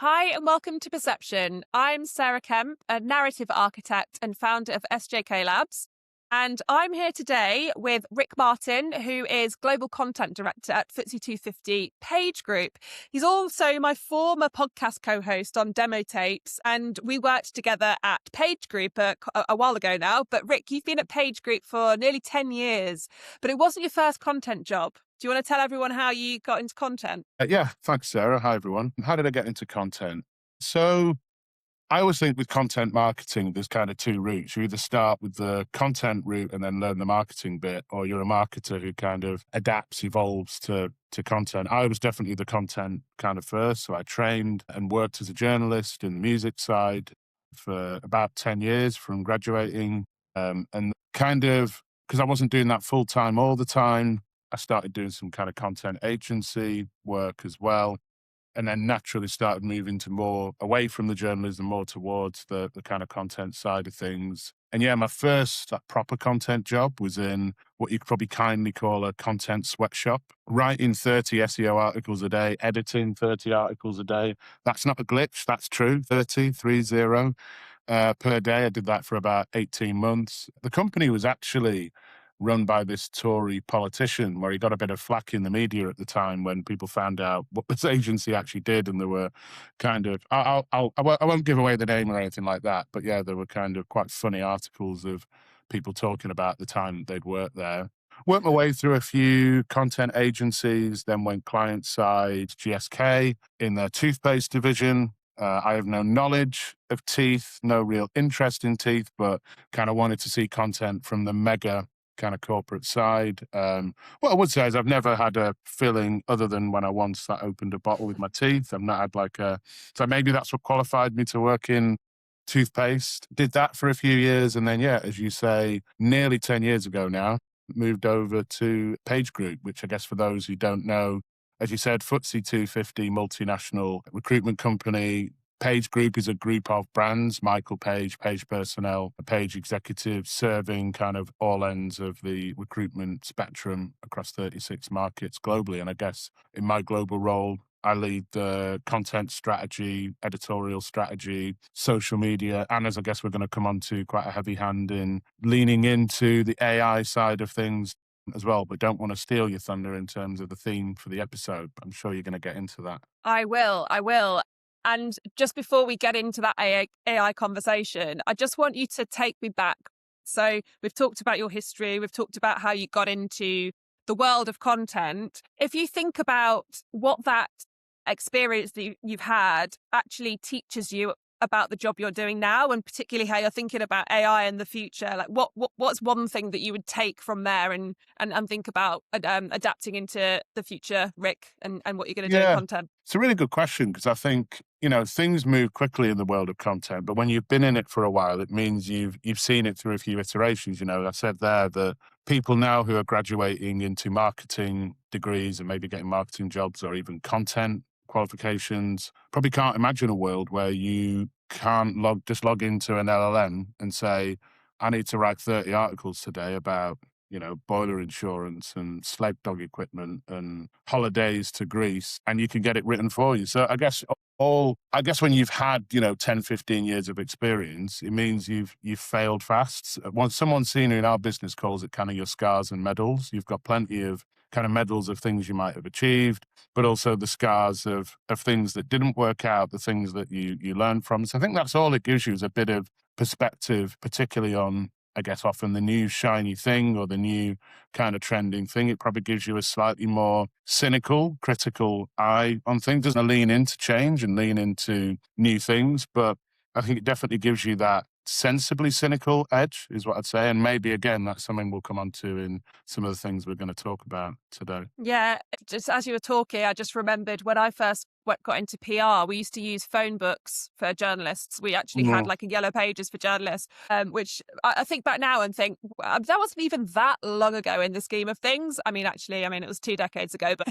Hi, and welcome to Perception. I'm Sarah Kemp, a narrative architect and founder of SJK Labs. And I'm here today with Rick Martin, who is Global Content Director at FTSE 250 PageGroup. He's also my former podcast co-host on Demo Tapes, and we worked together at PageGroup a while ago now. But Rick, you've been at PageGroup for nearly 10 years, but it wasn't your first content job. Do you want to tell everyone how you got into content? Yeah, thanks, Sarah. Hi, everyone. How did I get into content? So I always think with content marketing, there's kind of two routes. You either start with the content route and then learn the marketing bit, or you're a marketer who kind of adapts, evolves to content. I was definitely the content kind of first. So I trained and worked as a journalist in the music side for about 10 years from graduating. And kind of, because I wasn't doing that full time all the time, I started doing some kind of content agency work as well, and then naturally started moving to more away from the journalism, more towards the kind of content side of things. And yeah, my first proper content job was in what you could probably kindly call a content sweatshop, writing 30 SEO articles a day, editing 30 articles a day. That's not a glitch, that's true, 30 per day. I did that for about 18 months. The company was actually run by this Tory politician, where he got a bit of flack in the media at the time when people found out what this agency actually did, and there were kind of I won't give away the name or anything like that, but yeah, there were kind of quite funny articles of people talking about the time they'd worked there. Worked my way through a few content agencies, then went client side GSK in their toothpaste division. I have no knowledge of teeth, no real interest in teeth, but kind of wanted to see content from the mega kind of corporate side. What I would say is I've never had a feeling other than when I once opened a bottle with my teeth. I've not had so maybe that's what qualified me to work in toothpaste. Did that for a few years. And then, yeah, as you say, nearly 10 years ago now, moved over to PageGroup, which I guess for those who don't know, as you said, FTSE 250 multinational recruitment company. PageGroup is a group of brands, Michael Page, Page Personnel, Page Executives, serving kind of all ends of the recruitment spectrum across 36 markets globally. And I guess in my global role, I lead the content strategy, editorial strategy, social media, and as I guess we're going to come on to, quite a heavy hand in leaning into the AI side of things as well, but don't want to steal your thunder in terms of the theme for the episode. I'm sure you're going to get into that. I will. I will. And just before we get into that AI conversation, I just want you to take me back. So we've talked about your history. We've talked about how you got into the world of content. If you think about what that experience that you've had actually teaches you about the job you're doing now, and particularly how you're thinking about AI in the future, like what's one thing that you would take from there and think about adapting into the future, Rick, and what you're going to do in Yeah, content? it's a really good question, because I think, things move quickly in the world of content, but when you've been in it for a while, it means you've seen it through a few iterations. I said there that people now who are graduating into marketing degrees and maybe getting marketing jobs or even content qualifications probably can't imagine a world where you can't log into an LLM and say, I need to write 30 articles today about boiler insurance and sled dog equipment and holidays to Greece, and you can get it written for you. So I guess when you've had, 10, 15 years of experience, it means you've failed fast. Once someone senior in our business calls it kind of your scars and medals. You've got plenty of kind of medals of things you might have achieved, but also the scars of things that didn't work out, the things that you learned from. So I think that's all it gives you, is a bit of perspective, particularly on, I guess, often the new shiny thing or the new kind of trending thing. It probably gives you a slightly more cynical, critical eye on things. Doesn't lean into change and lean into new things, but I think it definitely gives you that sensibly cynical edge, is what I'd say. And maybe, again, that's something we'll come on to in some of the things we're going to talk about today. Yeah, just as you were talking, I just remembered when I first got into PR, we used to use phone books for journalists. We actually had Mm. like a yellow pages for journalists, which I think back now and think that wasn't even that long ago in the scheme of things. I mean, actually, it was 2 decades ago, but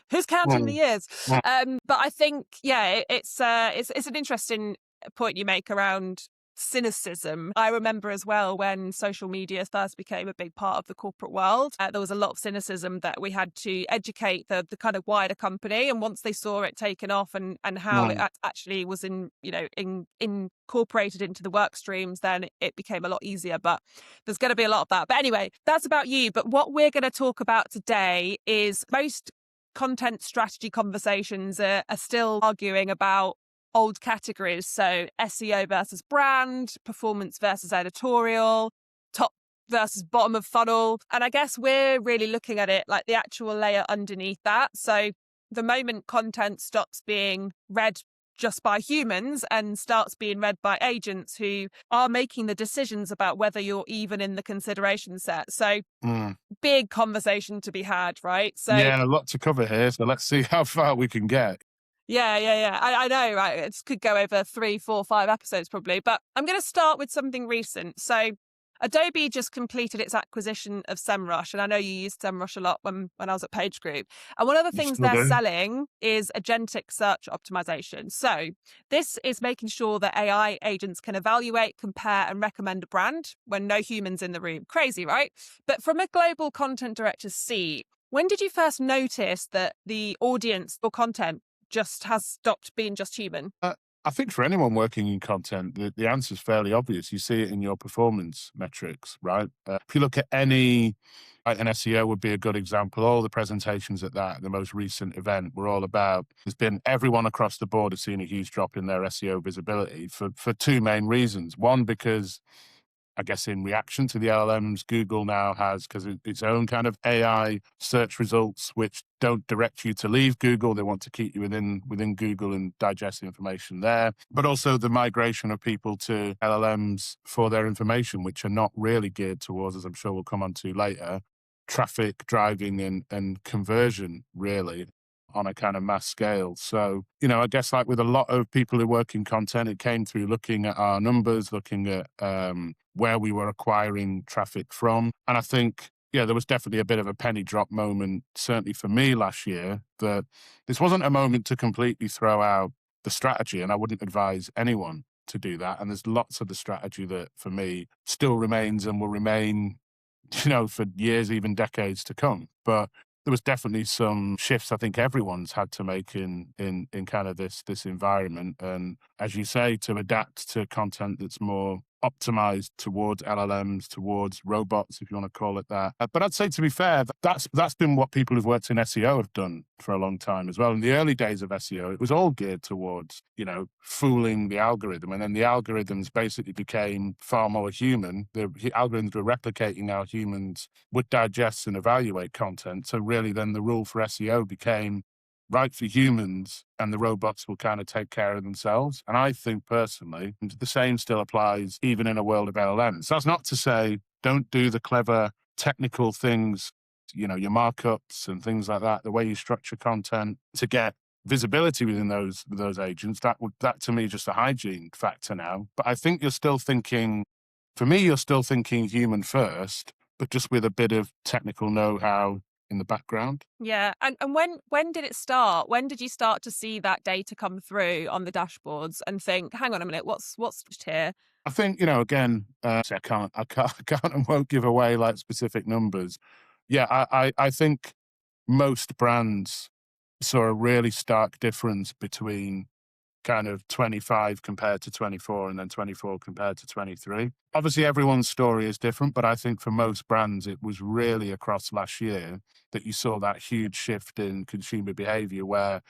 who's counting the Mm. years? Mm. But I think, yeah, it's an interesting point you make around cynicism. I remember as well when social media first became a big part of the corporate world, there was a lot of cynicism that we had to educate the kind of wider company. And once they saw it taken off and how it Mm. actually was incorporated into the work streams, then it became a lot easier. But there's going to be a lot of that. But anyway, that's about you. But what we're going to talk about today is most content strategy conversations are still arguing about old categories. So SEO versus brand, performance versus editorial, top versus bottom of funnel. And I guess we're really looking at it like the actual layer underneath that. So the moment content stops being read just by humans and starts being read by agents who are making the decisions about whether you're even in the consideration set. So Mm. big conversation to be had, right? So Yeah, a lot to cover here. So let's see how far we can get. yeah. I know, right? It could go over 3, 4, 5 episodes probably. But I'm going to start with something recent. So Adobe just completed its acquisition of SEMrush. And I know you used SEMrush a lot when I was at PageGroup. And one of the You things still they're do? selling is agentic search optimization. So this is making sure that AI agents can evaluate, compare, and recommend a brand when no humans in the room. Crazy, right? But from a global content director's seat, when did you first notice that the audience or content just has stopped being just human? I think for anyone working in content, the answer is fairly obvious. You see it in your performance metrics, right? If you look at any, like an SEO would be a good example. All the presentations at the most recent event were all about, there's been everyone across the board has seen a huge drop in their SEO visibility for two main reasons. One, because I guess in reaction to the LLMs, Google now has, because its own kind of AI search results, which don't direct you to leave Google. They want to keep you within Google and digest the information there. But also the migration of people to LLMs for their information, which are not really geared towards, as I'm sure we'll come on to later, traffic driving and conversion, really, on a kind of mass scale. So, I guess like with a lot of people who work in content, it came through looking at our numbers, looking at where we were acquiring traffic from. And I think, yeah, there was definitely a bit of a penny drop moment, certainly for me last year, that this wasn't a moment to completely throw out the strategy. And I wouldn't advise anyone to do that. And there's lots of the strategy that for me still remains and will remain, for years, even decades to come. But there was definitely some shifts I think everyone's had to make in kind of this environment. And as you say, to adapt to content that's more optimized towards LLMs, towards robots, if you want to call it that. But I'd say, to be fair, that's been what people who've worked in SEO have done for a long time as well. In the early days of SEO, it was all geared towards, fooling the algorithm. And then the algorithms basically became far more human. The algorithms were replicating how humans would digest and evaluate content. So really then the rule for SEO became, right for humans, and the robots will kind of take care of themselves. And I think personally, the same still applies even in a world of LLMs. So that's not to say don't do the clever technical things, your markups and things like that, the way you structure content to get visibility within those agents. That to me is just a hygiene factor now. But I think you're still thinking human first, but just with a bit of technical know-how in the background. Yeah. And when did it start? When did you start to see that data come through on the dashboards and think, hang on a minute, what's here? I think, again, I can't and won't give away like specific numbers. Yeah, I think most brands saw a really stark difference between kind of 25 compared to 24 and then 24 compared to 23. Obviously, everyone's story is different, but I think for most brands, it was really across last year that you saw that huge shift in consumer behavior where,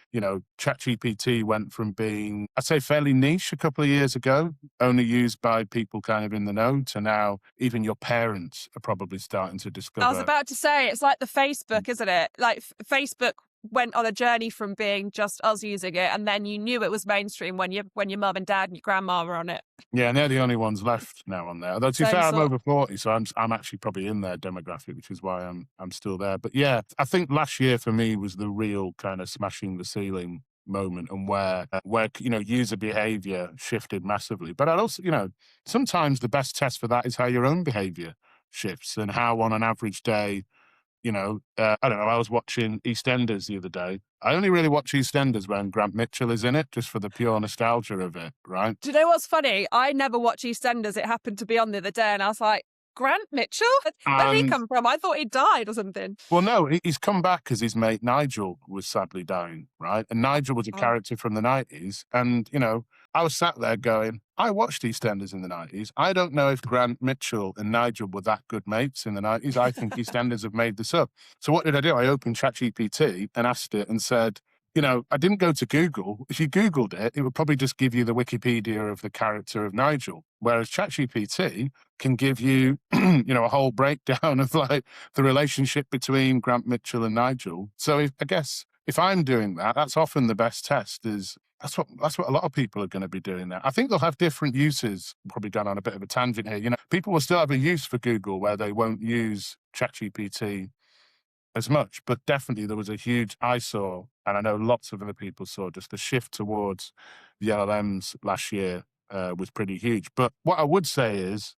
ChatGPT went from being, I'd say, fairly niche a couple of years ago, only used by people kind of in the know, to now even your parents are probably starting to I was discover. about to say, it's like the Facebook, isn't it? Like Facebook went on a journey from being just us using it, and then you knew it was mainstream when your mum and dad and your grandma were on it. Yeah, and they're the only ones left now on there. Although, to be Same fair, I'm sort. over 40, so I'm actually probably in their demographic, which is why I'm still there. But yeah, I think last year for me was the real kind of smashing the ceiling moment, and where user behavior shifted massively. But I'd also, sometimes the best test for that is how your own behavior shifts, and how on an average day I don't know, I was watching EastEnders the other day. I only really watch EastEnders when Grant Mitchell is in it, just for the pure nostalgia of it, right? Do you know what's funny? I never watch EastEnders. It happened to be on the other day, and I was like, Grant Mitchell? Where did he And come from? I thought he died or something. well, no, he's come back because his mate Nigel was sadly dying, right? And Nigel was a Oh. character from the 90s. And, I was sat there going, I watched EastEnders in the 90s. I don't know if Grant Mitchell and Nigel were that good mates in the 90s. I think EastEnders have made this up. So what did I do? I opened ChatGPT and asked it and said, I didn't go to Google. If you Googled it, it would probably just give you the Wikipedia of the character of Nigel. Whereas ChatGPT can give you, a whole breakdown of like the relationship between Grant Mitchell and Nigel. So I guess if I'm doing that, that's often the best test. That's what a lot of people are going to be doing now. I think they'll have different uses. Probably gone on a bit of a tangent here. People will still have a use for Google where they won't use ChatGPT as much, but definitely there was a huge, I saw, and I know lots of other people saw, just the shift towards the LLMs last year was pretty huge. But what I would say is,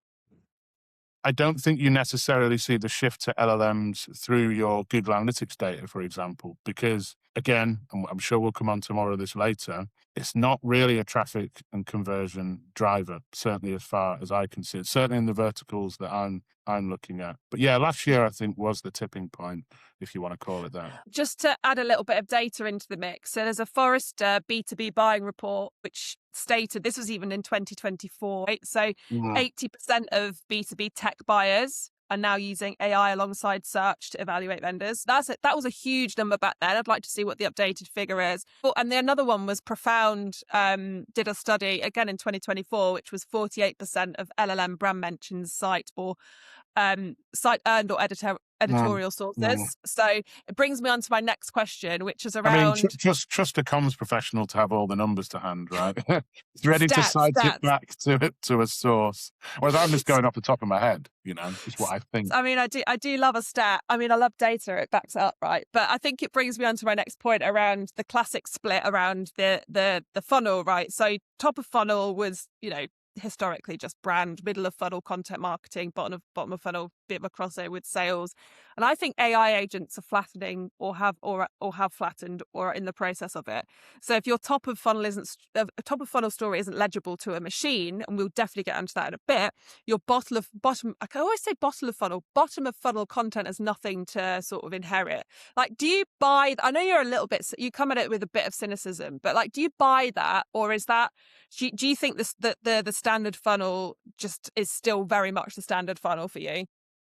I don't think you necessarily see the shift to LLMs through your Google Analytics data, for example, because again, and I'm sure we'll come on to more of this later, it's not really a traffic and conversion driver, certainly as far as I can see it, certainly in the verticals that I'm looking at. But yeah, last year I think was the tipping point, if you want to call it that. Just to add a little bit of data into the mix. So there's a Forrester B2B buying report, which stated, this was even in 2024, right? So 80% of B2B tech buyers are now using AI alongside search to evaluate vendors. That's it. That was a huge number back then. I'd like to see what the updated figure is. And the another one was Profound, did a study again in 2024, which was 48% of LLM brand mentions site earned or editorial sources. So it brings me on to my next question, which is around trust a comms professional to have all the numbers to hand, right? It's ready to cite stats. it back to a source. Whereas I'm just going off the top of my head, just what I think. I mean, I do love a stat. I mean, I love data. It backs it up, right? But I think it brings me on to my next point around the classic split around the funnel, right? So top of funnel was, historically just brand, middle of funnel content marketing, bottom of funnel, bit of a crossover with sales. And I think AI agents are flattening or have flattened or are in the process of it. So if your top of funnel story isn't legible to a machine, and we'll definitely get into that in a bit, your bottom I can always say bottom of funnel content has nothing to sort of inherit. Like, do you buy, I know you come at it with a bit of cynicism, but like, do you buy that, or is that, do you think the standard funnel just is still very much the standard funnel for you?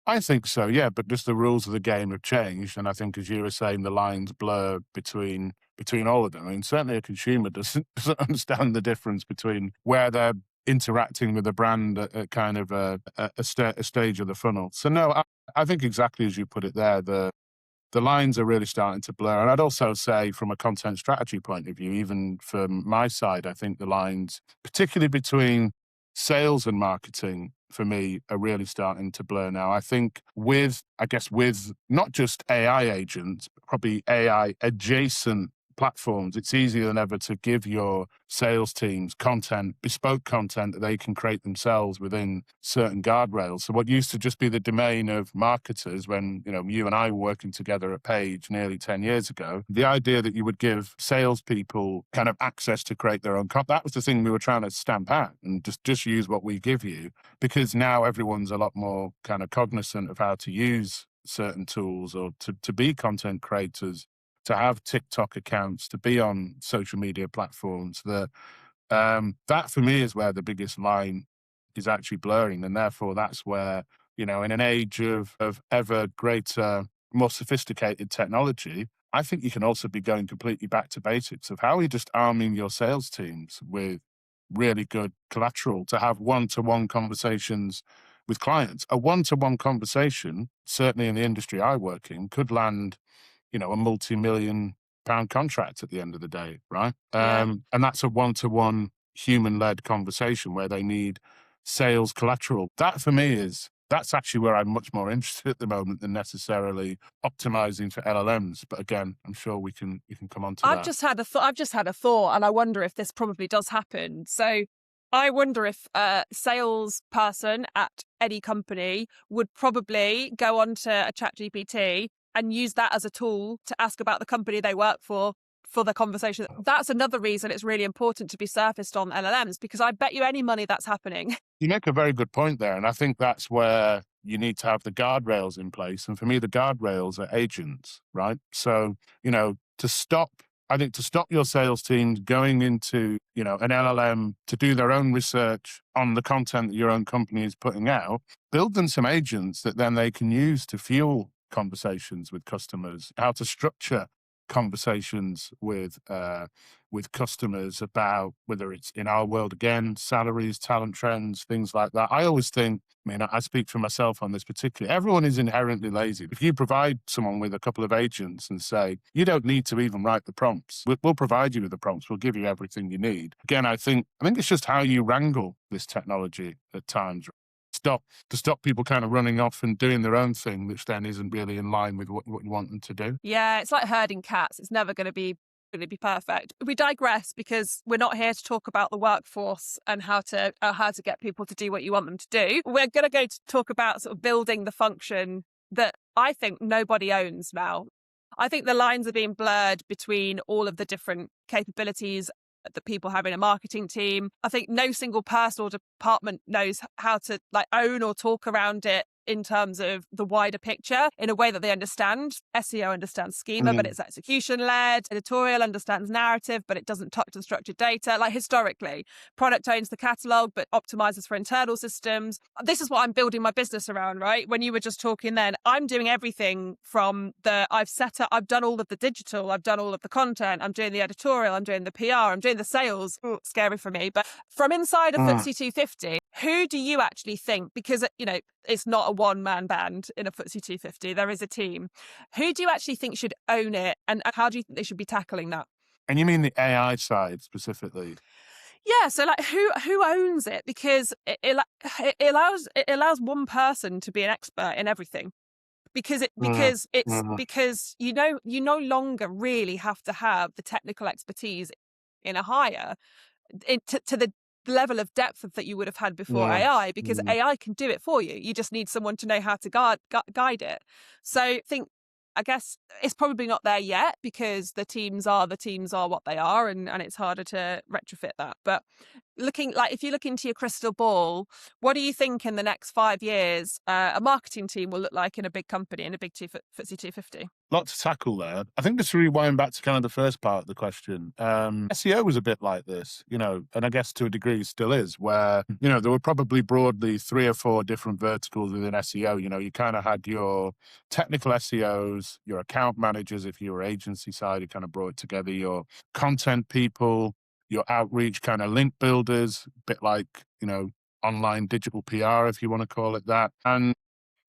I think so, yeah, but just the rules of the game have changed, and I think, as you were saying, the lines blur between all of them. I mean, certainly a consumer doesn't understand the difference between where they're interacting with a brand at kind of a stage of the funnel. So no, I think exactly as you put it there, the lines are really starting to blur. And I'd also say, from a content strategy point of view, even from my side, I think the lines, particularly between sales and marketing, for me, are really starting to blur now. I think with not just AI agents, but probably AI adjacent platforms, it's easier than ever to give your sales teams bespoke content that they can create themselves within certain guardrails. So what used to just be the domain of marketers when, you and I were working together at Page nearly 10 years ago, the idea that you would give salespeople kind of access to create their own content, that was the thing we were trying to stamp out and just use what we give you, because now everyone's a lot more kind of cognizant of how to use certain tools or to be content creators, to have TikTok accounts, to be on social media platforms. That for me is where the biggest line is actually blurring. And therefore that's where, in an age of ever greater, more sophisticated technology, I think you can also be going completely back to basics of how are you just arming your sales teams with really good collateral to have one-to-one conversations with clients. A one-to-one conversation, certainly in the industry I work in, could land a multi-million-pound contract at the end of the day, right? Yeah. And that's a one-to-one human-led conversation where they need sales collateral. That for me that's actually where I'm much more interested at the moment than necessarily optimizing for LLMs. But again, I'm sure we can come on to that. I've just had a thought, and I wonder if this probably does happen. So I wonder if a salesperson at any company would probably go onto a ChatGPT and use that as a tool to ask about the company they work for the conversation. That's another reason it's really important to be surfaced on LLMs, because I bet you any money that's happening. You make a very good point there. And I think that's where you need to have the guardrails in place. And for me, the guardrails are agents, right? So, I think to stop your sales teams going into, an LLM to do their own research on the content that your own company is putting out, build them some agents that then they can use to fuel conversations with customers, how to structure conversations with customers about, whether it's in our world again, salaries, talent trends, things like that. I always think, I speak for myself on this particularly, everyone is inherently lazy. If you provide someone with a couple of agents and say, you don't need to even write the prompts, we'll provide you with the prompts, we'll give you everything you need. Again, I think it's just how you wrangle this technology at times. To stop people kind of running off and doing their own thing, which then isn't really in line with what you want them to do. Yeah, it's like herding cats. It's never going to be perfect. We digress because we're not here to talk about the workforce and how to get people to do what you want them to do. We're going to go to talk about sort of building the function that I think nobody owns now. I think the lines are being blurred between all of the different capabilities that people have in a marketing team. I think no single person or department knows how to own or talk around it in terms of the wider picture in a way that they understand. SEO understands schema, but it's execution-led. Editorial understands narrative, but it doesn't touch the structured data. Historically, product owns the catalog, but optimizes for internal systems. This is what I'm building my business around, right? When you were just talking then, I'm doing everything from I've done all of the digital, I've done all of the content, I'm doing the editorial, I'm doing the PR, I'm doing the sales. Ooh, scary for me. But from inside of FTSE 250, who do you actually think, because, it's not a one-man band in a FTSE 250. There is a team. Who do you actually think should own it, and how do you think they should be tackling that? And you mean the AI side specifically? Yeah, so who owns it? Because it allows one person to be an expert in everything. Because you no longer really have to have the technical expertise in a hire to the level of depth that you would have had before AI, because AI can do it for you. You just need someone to know how to guide it. So I guess it's probably not there yet, because the teams are what they are, and it's harder to retrofit that. But if you look into your crystal ball, what do you think in the next 5 years a marketing team will look like in a big company, in a big FTSE 250? Lot to tackle there. I think just to rewind back to kind of the first part of the question, SEO was a bit like this, and I guess to a degree still is, where, there were probably broadly 3 or 4 different verticals within SEO. You kind of had your technical SEOs, your account managers, if you were agency side, you kind of brought it together, your content people, your outreach kind of link builders, a bit like, online digital PR, if you want to call it that. And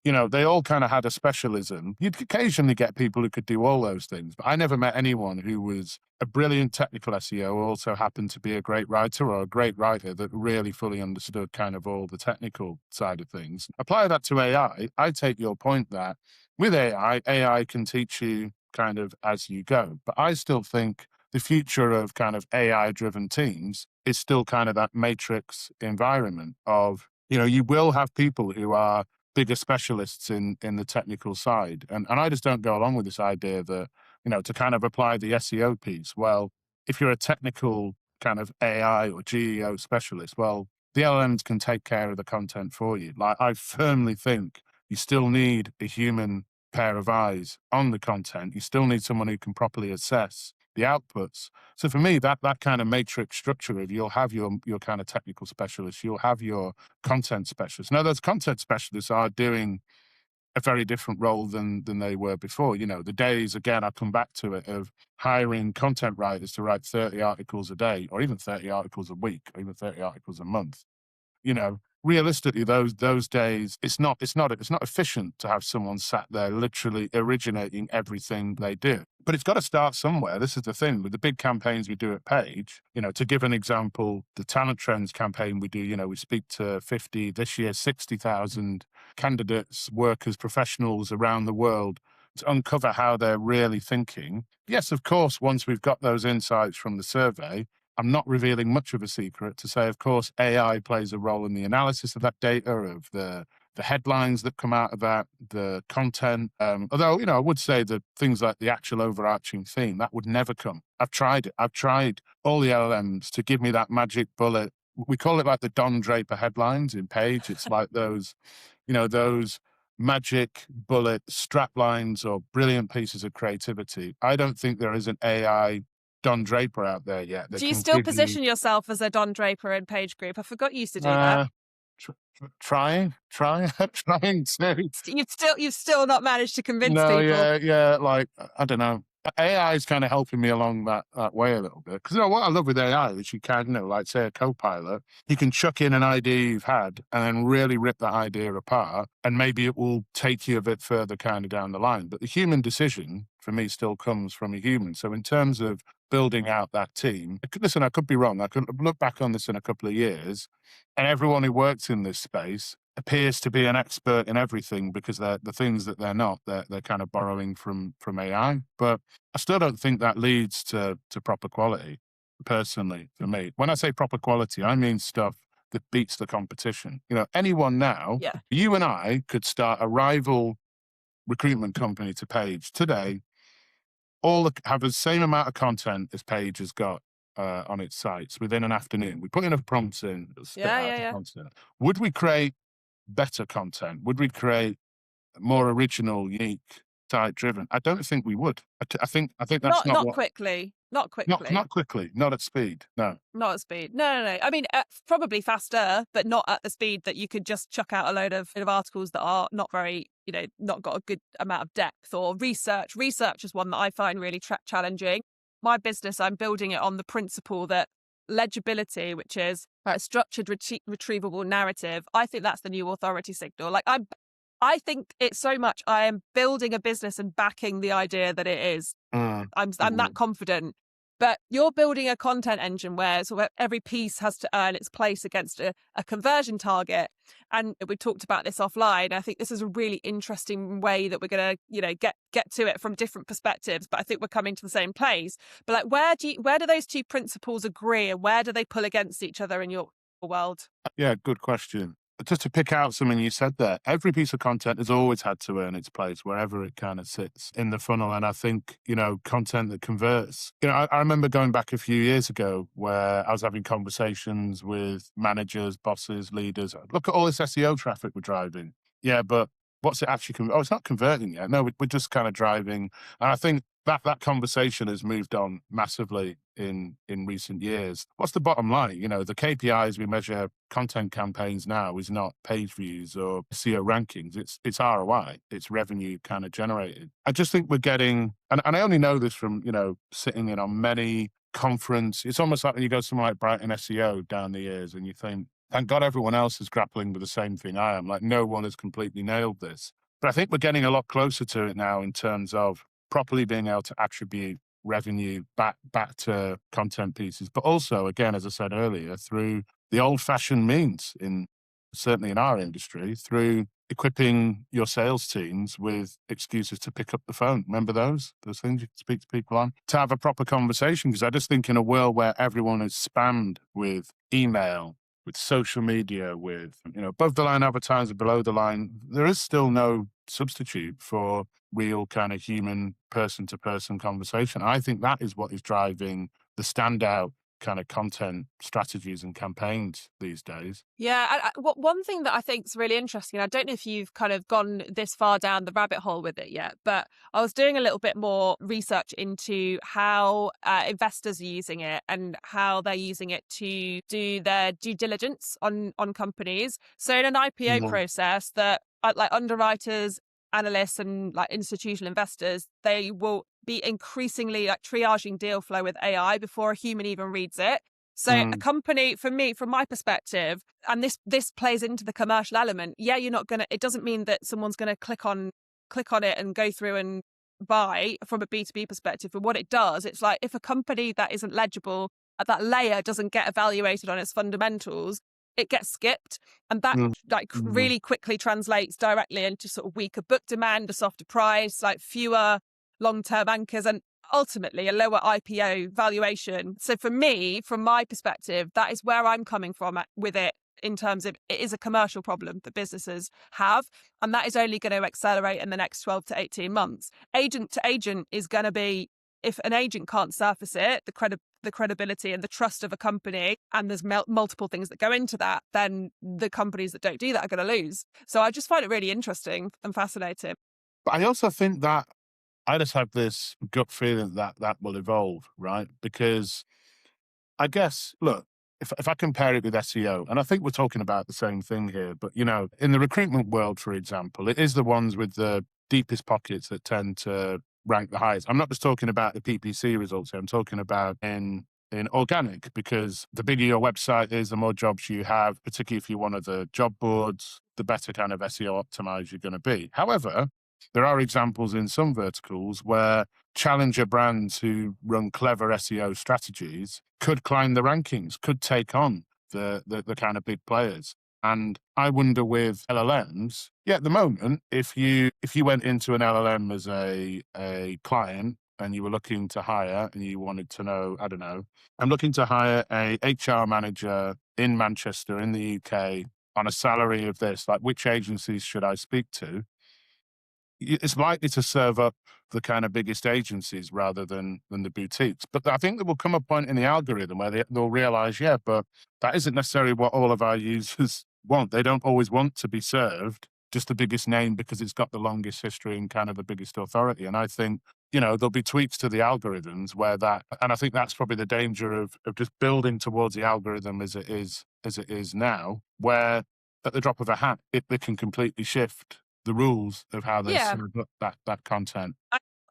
they all kind of had a specialism. You'd occasionally get people who could do all those things, but I never met anyone who was a brilliant technical SEO who also happened to be a great writer, or a great writer that really fully understood kind of all the technical side of things. Apply that to AI. I take your point that with AI can teach you kind of as you go. But I still think the future of kind of AI-driven teams is still kind of that matrix environment of, you will have people who are bigger specialists in the technical side. And I just don't go along with this idea that, to kind of apply the SEO piece. Well, if you're a technical kind of AI or GEO specialist, well, the LLMs can take care of the content for you. I firmly think you still need a human pair of eyes on the content. You still need someone who can properly assess the outputs. So for me, that kind of matrix structure of, you'll have your kind of technical specialists, you'll have your content specialists. Now, those content specialists are doing a very different role than they were before. The days, again, I come back to it, of hiring content writers to write 30 articles a day, or even 30 articles a week, or even 30 articles a month. Realistically, those days, it's not efficient to have someone sat there literally originating everything they do. But it's got to start somewhere. This is the thing with the big campaigns we do at Page. To give an example, the talent trends campaign we do, we speak to 60,000 candidates, workers, professionals around the world to uncover how they're really thinking. Yes, of course, once we've got those insights from the survey, I'm not revealing much of a secret to say, of course, AI plays a role in the analysis of that data, of the the headlines that come out of that, the content. Although, I would say that things like the actual overarching theme, that would never come. I've tried it. I've tried all the LLMs to give me that magic bullet. We call it like the Don Draper headlines in Page. It's like those magic bullet strap lines or brilliant pieces of creativity. I don't think there is an AI Don Draper out there yet that Do you can still give you position yourself as a Don Draper in PageGroup? I forgot you used to do that. uh, trying to. You've still not managed to convince No, people. yeah. Like, I don't know. AI is kind of helping me along that way a little bit. Because what I love with AI is you can, like say a Copilot, you can chuck in an idea you've had and then really rip that idea apart, and maybe it will take you a bit further kind of down the line. But the human decision for me still comes from a human. So in terms of building out that team, listen, I could be wrong. I could look back on this in a couple of years, and everyone who works in this space appears to be an expert in everything because they're the things that they're not, they're kind of borrowing from AI. But I still don't think that leads to proper quality, personally, for me. When I say proper quality, I mean stuff that beats the competition. Anyone now, Yeah. you and I could start a rival recruitment company to Page today, have the same amount of content as Page has got on its sites within an afternoon. We put enough prompts in, it'll spit out the content. Would we create better content? Would we create more original, unique, site driven? I don't think we would. I think that's not quickly. Not quickly. Not quickly. Not at speed. No. Not at speed. No. I mean, probably faster, but not at the speed that you could just chuck out a load of articles that are not very, not got a good amount of depth or research. Research is one that I find really challenging. My business, I'm building it on the principle that legibility, which is a structured, retrievable narrative, I think that's the new authority signal. Like I think it's so much. I am building a business and backing the idea that it is. I'm that confident. But you're building a content engine where every piece has to earn its place against a conversion target. And we talked about this offline. I think this is a really interesting way that we're going to, get to it from different perspectives. But I think we're coming to the same place. But like, where do those two principles agree, and where do they pull against each other in your world? Yeah, good question. Just to pick out something you said there, every piece of content has always had to earn its place wherever it kind of sits in the funnel. And I think, content that converts. I remember going back a few years ago where I was having conversations with managers, bosses, leaders. Look at all this SEO traffic we're driving. Yeah, but what's it actually? It's not converting yet. No, we're just kind of driving. And I think that conversation has moved on massively in recent years. What's the bottom line? The KPIs we measure content campaigns now is not page views or SEO rankings. It's ROI. It's revenue kind of generated. I just think we're getting, and I only know this from, sitting in on many conference. It's almost like when you go somewhere like Brighton SEO down the years and you think, thank God everyone else is grappling with the same thing I am. Like, no one has completely nailed this. But I think we're getting a lot closer to it now in terms of properly being able to attribute revenue back to content pieces, but also, again, as I said earlier, through the old-fashioned means, certainly in our industry, through equipping your sales teams with excuses to pick up the phone. Remember those things you can speak to people on, to have a proper conversation? Because I just think in a world where everyone is spammed with email, with social media, with above the line advertising, below the line, there is still no substitute for real kind of human person-to-person conversation. I think that is what is driving the standout kind of content strategies and campaigns these days. Yeah, one thing that I think is really interesting, I don't know if you've kind of gone this far down the rabbit hole with it yet, but I was doing a little bit more research into how investors are using it and how they're using it to do their due diligence on companies. So in an IPO process, that like underwriters, analysts, and like institutional investors, they will be increasingly like triaging deal flow with AI before a human even reads it. So a company, for me, from my perspective, and this plays into the commercial element. Yeah, it doesn't mean that someone's going to click on it and go through and buy from a B2B perspective. But what it does, it's like if a company that isn't legible at that layer doesn't get evaluated on its fundamentals, it gets skipped. And that really quickly translates directly into sort of weaker book demand, a softer price, like fewer long-term anchors, and ultimately a lower IPO valuation. So for me, from my perspective, that is where I'm coming from with it. in terms of it is a commercial problem that businesses have, and that is only going to accelerate in the next 12 to 18 months. Agent to agent is going to be, if an agent can't surface it, the credibility and the trust of a company, and there's multiple things that go into that, then the companies that don't do that are going to lose. So I just find it really interesting and fascinating. But I also think that I just have this gut feeling that that will evolve, right? Because I guess, look, if I compare it with SEO, and I think we're talking about the same thing here, but in the recruitment world, for example, it is the ones with the deepest pockets that tend to rank the highest. I'm not just talking about the PPC results here. I'm talking about in organic, because the bigger your website is, the more jobs you have, particularly if you're one of the job boards, the better kind of SEO optimized you're going to be. However, there are examples in some verticals where challenger brands who run clever SEO strategies could climb the rankings, could take on the kind of big players. And I wonder with LLMs, at the moment, if you went into an LLM as a client and you were looking to hire and you wanted to know, I don't know, I'm looking to hire a HR manager in Manchester in the UK on a salary of this, like which agencies should I speak to? It's likely to serve up the kind of biggest agencies rather than the boutiques. But I think there will come a point in the algorithm where they'll realize, but that isn't necessarily what all of our users want. They don't always want to be served just the biggest name because it's got the longest history and kind of the biggest authority. And I think, there'll be tweaks to the algorithms where and I think that's probably the danger of just building towards the algorithm as it is now, where at the drop of a hat, they can completely shift the rules of how they Yeah. serve up that content.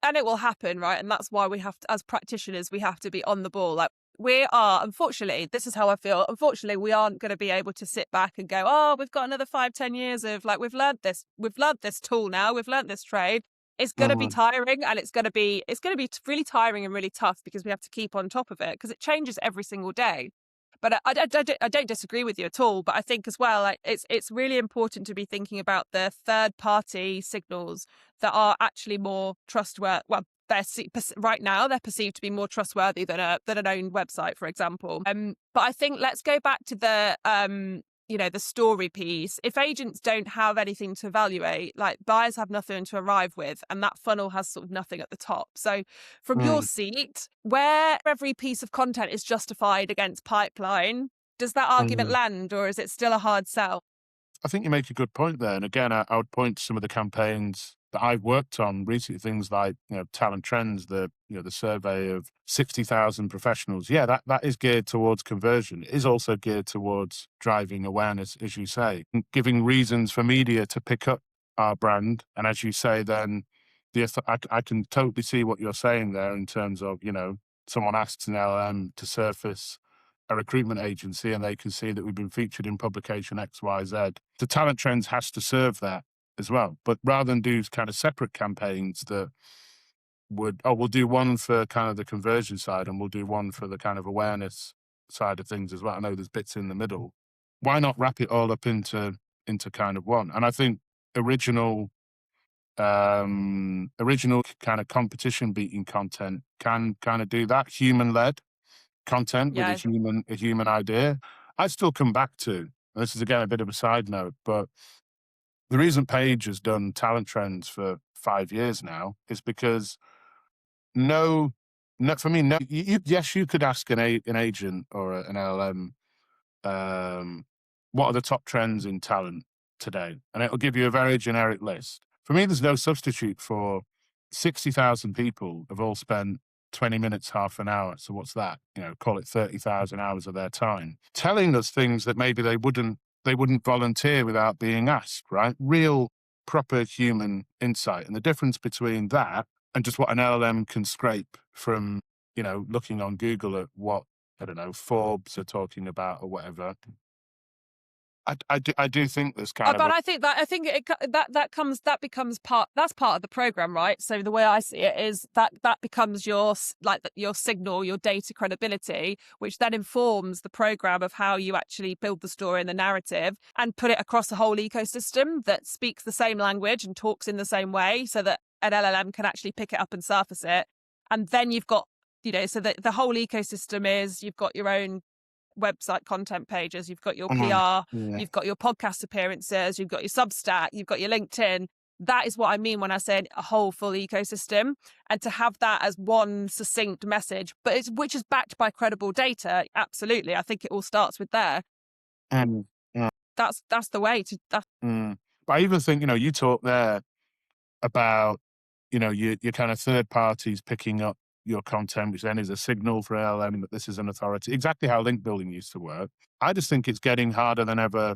And it will happen, right? And that's why we have to, as practitioners, we have to be on the ball. Like, we are, unfortunately, this is how I feel. Unfortunately, we aren't going to be able to sit back and go, oh, we've got another 5-10 years of like, we've learned this tool now, we've learned this trade. It's going to be tiring, and it's going to be really tiring and really tough because we have to keep on top of it because it changes every single day. But I don't disagree with you at all. But I think as well, like, it's really important to be thinking about the third party signals that are actually more trustworthy. Well, right now they're perceived to be more trustworthy than an owned website, for example. But I think let's go back to the the story piece. If agents don't have anything to evaluate, like buyers have nothing to arrive with, and that funnel has sort of nothing at the top. So from your seat, where every piece of content is justified against pipeline, does that argument land, or is it still a hard sell? I think you make a good point there. And again, I would point to some of the campaigns that I've worked on recently, things like, Talent Trends, the survey of 60,000 professionals. Yeah, that is geared towards conversion. It is also geared towards driving awareness, as you say, and giving reasons for media to pick up our brand. And as you say, then I can totally see what you're saying there in terms of, someone asks an LM to surface a recruitment agency and they can see that we've been featured in publication XYZ. The Talent Trends has to serve that as well. But rather than do kind of separate campaigns that we'll do one for kind of the conversion side and we'll do one for the kind of awareness side of things as well. I know there's bits in the middle. Why not wrap it all up into kind of one? And I think original kind of competition beating content can kind of do that. Human-led content with a human idea. I still come back to, and this is again a bit of a side note, but the reason Page has done Talent Trends for 5 years now is because for me, yes, you could ask an agent or an LLM, what are the top trends in talent today? And it'll give you a very generic list. For me, there's no substitute for 60,000 people have all spent 20 minutes, half an hour. So what's that? Call it 30,000 hours of their time telling us things that maybe they wouldn't volunteer without being asked, right? Real, proper human insight. And the difference between that and just what an LLM can scrape from, looking on Google at what, I don't know, Forbes are talking about or whatever. I do think there's kind of. But I think that becomes part. That's part of the program, right? So the way I see it is that becomes your signal, your data credibility, which then informs the program of how you actually build the story and the narrative and put it across the whole ecosystem that speaks the same language and talks in the same way, so that an LLM can actually pick it up and surface it. And then you've got, so that the whole ecosystem is you've got your own website content pages, you've got your Mm, PR, yeah. you've got your podcast appearances, you've got your Substack, you've got your LinkedIn. That is what I mean when I say a whole full ecosystem. And to have that as one succinct message, but which is backed by credible data, absolutely. I think it all starts with there. Mm, mm, That's the way to that. mm. But I even think, you talk there about, your kind of third parties picking up your content, which then is a signal for LLM that this is an authority. Exactly how link building used to work. I just think it's getting harder than ever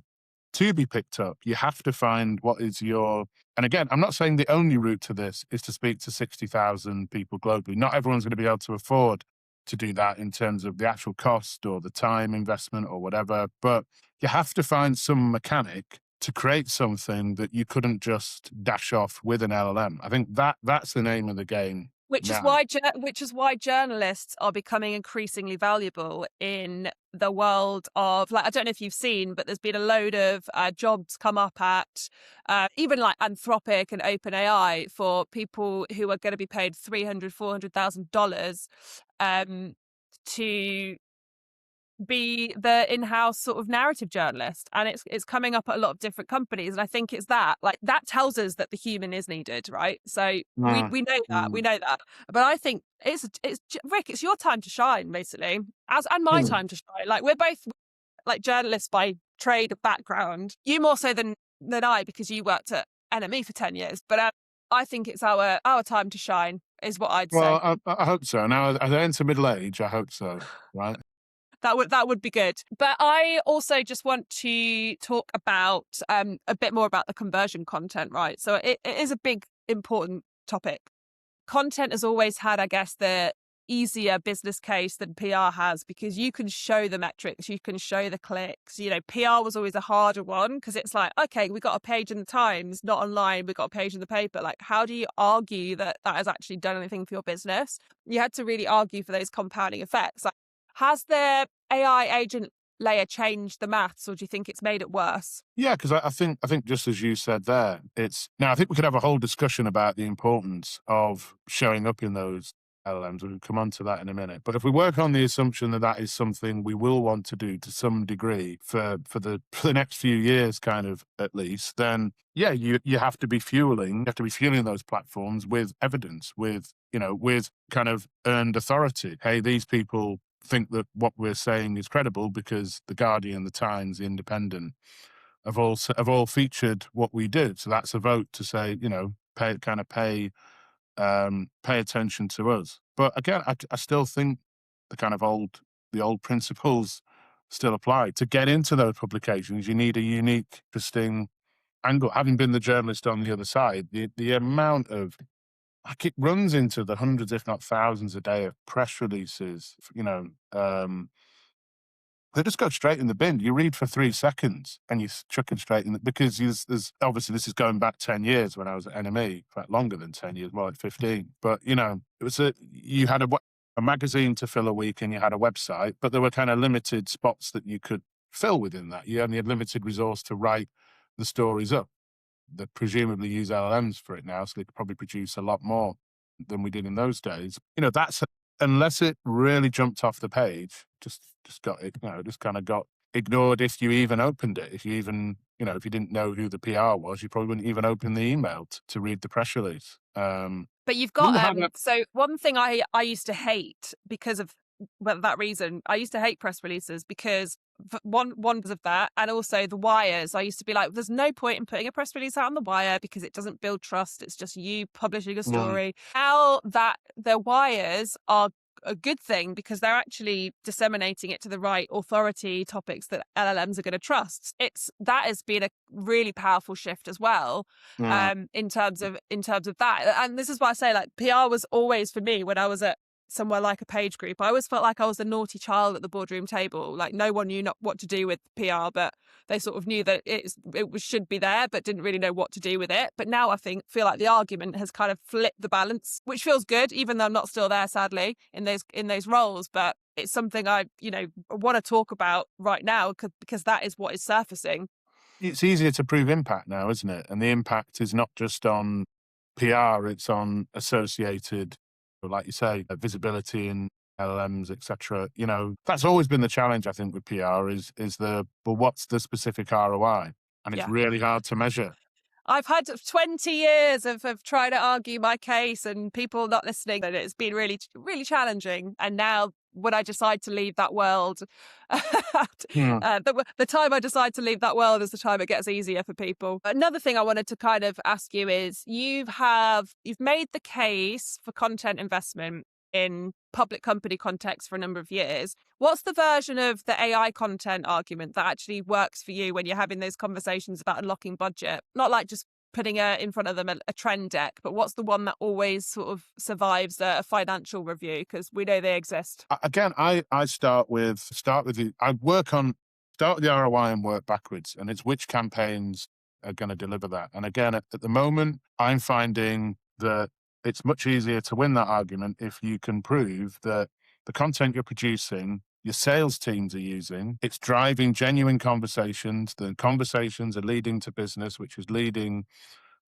to be picked up. You have to find what is your, and again, I'm not saying the only route to this is to speak to 60,000 people globally. Not everyone's going to be able to afford to do that in terms of the actual cost or the time investment or whatever. But you have to find some mechanic to create something that you couldn't just dash off with an LLM. I think that's the name of the game Which is now. why journalists are becoming increasingly valuable in the world of, like, I don't know if you've seen, but there's been a load of jobs come up at even like Anthropic and OpenAI for people who are going to be paid $300,000-$400,000 to be the in-house sort of narrative journalist, and it's coming up at a lot of different companies. And I think it's that, like, that tells us that the human is needed, right? So Mm, we mm, know that, but I think it's Rick, it's your time to shine, basically, as and my mm. time to shine. Like, we're both like journalists by trade background, you more so than I, because you worked at NME for 10 years, but I think it's our time to shine is what I'd say. Well, I hope so. Now, as I enter middle age, I hope so. Right. That would be good. But I also just want to talk about a bit more about the conversion content, right? So it is a big, important topic. Content has always had, I guess, the easier business case than PR has, because you can show the metrics, you can show the clicks. PR was always a harder one, because it's like, okay, we got a page in the Times, not online, we got a page in the paper. Like, how do you argue that that has actually done anything for your business? You had to really argue for those compounding effects. Like, has the AI agent layer changed the maths, or do you think it's made it worse? Yeah, because I think just as you said there, it's now I think we could have a whole discussion about the importance of showing up in those LLMs. We'll come on to that in a minute. But if we work on the assumption that that is something we will want to do to some degree for the next few years, kind of at least, then yeah, you have to be fueling those platforms with evidence, with kind of earned authority. Hey, these people think that what we're saying is credible because the Guardian, the Times, the Independent have all featured what we did. So that's a vote to say, pay attention to us. But again, I still think the old principles still apply. To get into those publications, you need a unique, interesting angle. Having been the journalist on the other side, the amount of, like, it runs into the hundreds, if not thousands a day of press releases, they just go straight in the bin. You read for 3 seconds and you chuck it straight in because there's obviously, this is going back 10 years when I was at NME, in fact, longer than 10 years, more like 15. But, it was you had a magazine to fill a week and you had a website, but there were kind of limited spots that you could fill within that. You only had limited resource to write the stories up. They presumably use LLMs for it now, so they could probably produce a lot more than we did in those days. That's, unless it really jumped off the page, just got it, just kind of got ignored if you even opened it. If you even, if you didn't know who the PR was, you probably wouldn't even open the email to read the press release. But you've got Wonder how that- so one thing I used to hate, because of, well, that reason, I used to hate press releases, because one because of that, and also the wires. I used to be like, there's no point in putting a press release out on the wire because it doesn't build trust. It's just you publishing a Mm, story. Now that the wires are a good thing, because they're actually disseminating it to the right authority topics that LLMs are going to trust. That has been a really powerful shift as well, mm, in terms of that. And this is why I say, like, PR was always, for me, when I was at somewhere like a PageGroup, I always felt like I was the naughty child at the boardroom table. Like, no one knew not what to do with PR, but they sort of knew that should be there, but didn't really know what to do with it. But now I feel like the argument has kind of flipped the balance, which feels good, even though I'm not still there, sadly, in those roles. But it's something I want to talk about right now, because that is what is surfacing. it's easier to prove impact now, isn't it? And the impact is not just on PR; it's on associated, like you say, visibility and LLMs, etc. That's always been the challenge, I think, with PR but what's the specific ROI? And it's Yeah. really hard to measure. I've had 20 years of trying to argue my case and people not listening, and it's been really, really challenging. And now, when I decide to leave that world, Hmm. the time I decide to leave that world is the time it gets easier for people. Another thing I wanted to kind of ask you is you've made the case for content investment in public company context for a number of years. What's the version of the AI content argument that actually works for you when you're having those conversations about unlocking budget? Not like just putting in front of them a trend deck, but what's the one that always sort of survives a financial review? Because we know they exist. Again, I start with the ROI and work backwards, and it's which campaigns are going to deliver that. And again, at the moment, I'm finding that it's much easier to win that argument if you can prove that the content you're producing, your sales teams are using, it's driving genuine conversations. The conversations are leading to business, which is leading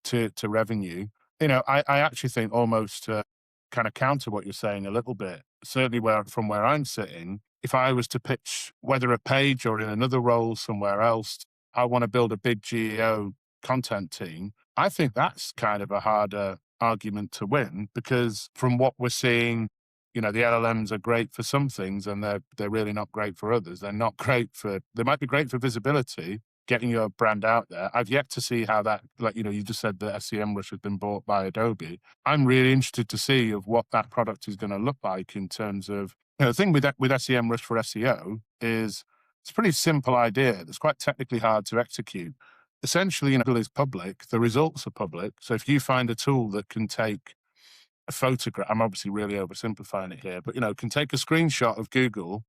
to revenue. I actually think almost kind of counter what you're saying a little bit. Certainly, from where I'm sitting, if I was to pitch, whether at Page or in another role somewhere else, I want to build a big GEO content team. I think that's kind of a harder argument to win, because from what we're seeing, the LLMs are great for some things and they're really not great for others. They might be great for visibility, getting your brand out there. I've yet to see how that, like, you just said that SEMrush has been bought by Adobe. I'm really interested to see of what that product is going to look like in terms of, the thing with SEMrush for SEO is it's a pretty simple idea that's quite technically hard to execute. Essentially, it is public, the results are public. So if you find a tool that can take a photograph, I'm obviously really oversimplifying it here, but can take a screenshot of Google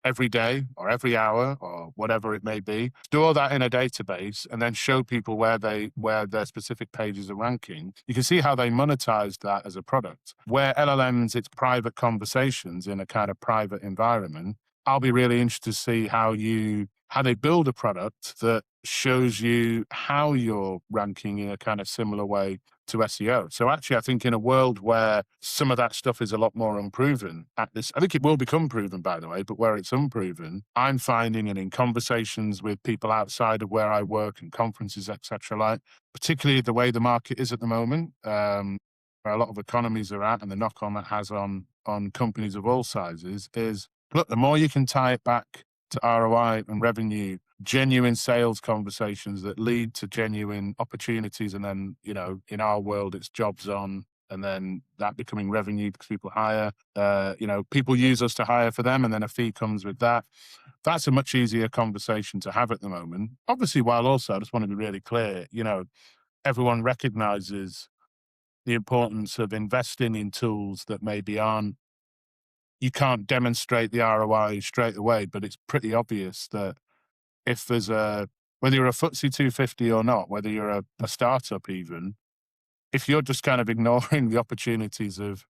every day or every hour or whatever it may be, store that in a database, and then show people where their specific pages are ranking. You can see how they monetize that as a product. Where LLMs, it's private conversations in a kind of private environment. I'll be really interested to see how they build a product that shows you how you're ranking in a kind of similar way to SEO. So actually, I think in a world where some of that stuff is a lot more unproven I think it will become proven, by the way, but where it's unproven, I'm finding, and in conversations with people outside of where I work and conferences, etc., like particularly the way the market is at the moment, where a lot of economies are at, and the knock on that has on companies of all sizes is, look, the more you can tie it back to ROI and revenue, genuine sales conversations that lead to genuine opportunities. And then, in our world, it's jobs on, and then that becoming revenue because people hire, people use us to hire for them, and then a fee comes with that. That's a much easier conversation to have at the moment. Obviously, while also, I just want to be really clear, everyone recognizes the importance of investing in tools that maybe you can't demonstrate the ROI straight away, but it's pretty obvious that if whether you're a FTSE 250 or not, whether you're a startup even, if you're just kind of ignoring the opportunities of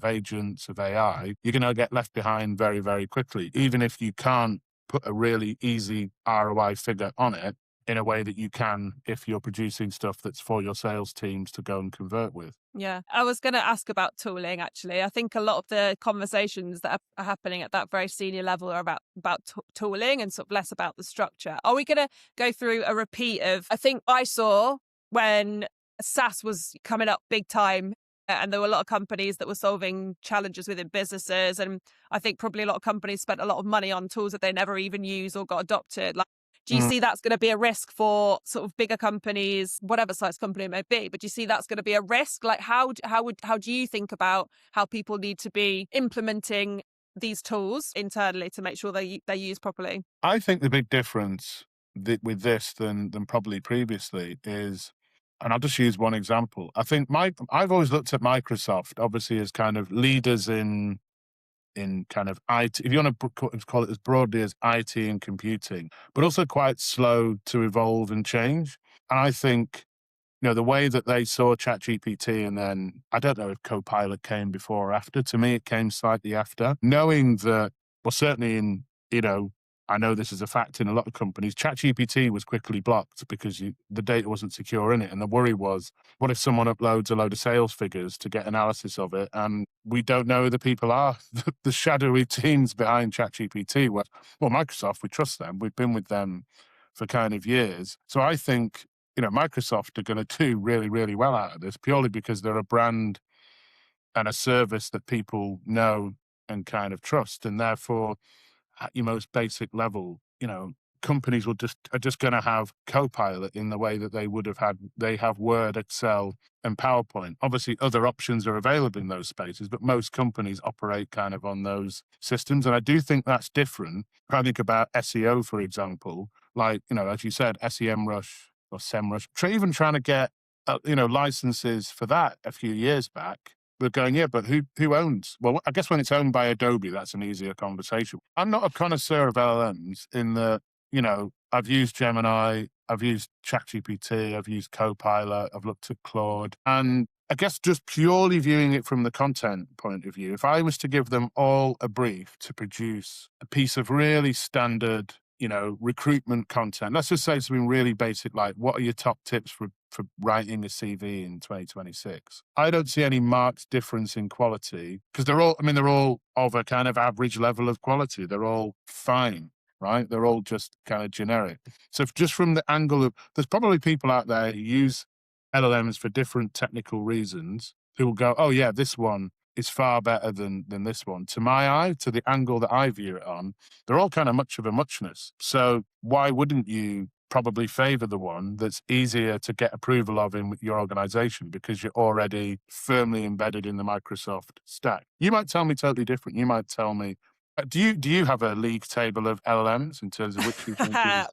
agents, of AI, you're going to get left behind very, very quickly, even if you can't put a really easy ROI figure on it in a way that you can if you're producing stuff that's for your sales teams to go and convert with. Yeah, I was going to ask about tooling, actually. I think a lot of the conversations that are happening at that very senior level are about tooling and sort of less about the structure. Are we going to go through a repeat of, I think I saw when SaaS was coming up big time, and there were a lot of companies that were solving challenges within businesses. And I think probably a lot of companies spent a lot of money on tools that they never even used or got adopted. Like, do you see that's going to be a risk for sort of bigger companies, whatever size company it may be? But do you see that's going to be a risk? Like, how do you think about how people need to be implementing these tools internally to make sure they're used properly? I think the big difference with this than probably previously is, and I'll just use one example. I think I've always looked at Microsoft obviously as kind of leaders in kind of IT, if you want to call it as broadly as IT and computing, but also quite slow to evolve and change. And I think, the way that they saw ChatGPT, and then I don't know if Copilot came before or after. To me, it came slightly after. Knowing that, well, certainly in, I know this is a fact in a lot of companies. ChatGPT was quickly blocked because the data wasn't secure in it. And the worry was, what if someone uploads a load of sales figures to get analysis of it and we don't know who the people are? The shadowy teams behind ChatGPT were, well, Microsoft, we trust them. We've been with them for kind of years. So I think, Microsoft are going to do really, really well out of this purely because they're a brand and a service that people know and kind of trust. And therefore, at your most basic level, companies are just going to have Copilot in the way that they have Word, Excel, and PowerPoint. Obviously, other options are available in those spaces, but most companies operate kind of on those systems. And I do think that's different. I think about SEO, for example, like, as you said, SEMrush or SEMrush, even trying to get, licenses for that a few years back. We're going, yeah, but who owns? Well, I guess when it's owned by Adobe, that's an easier conversation. I'm not a connoisseur of LLMs in the, I've used Gemini, I've used ChatGPT, I've used Copilot, I've looked at Claude. And I guess just purely viewing it from the content point of view, if I was to give them all a brief to produce a piece of really standard, recruitment content, let's just say something really basic, like what are your top tips for writing a CV in 2026? I don't see any marked difference in quality because they're all of a kind of average level of quality. They're all fine, right? They're all just kind of generic. So just from the angle of, there's probably people out there who use LLMs for different technical reasons who will go, oh yeah, this one is far better than this one. To my eye, to the angle that I view it on, they're all kind of much of a muchness. So why wouldn't you probably favor the one that's easier to get approval of in your organization because you're already firmly embedded in the Microsoft stack? You might tell me totally different. You might tell me, do you have a league table of LLMs in terms of which you think is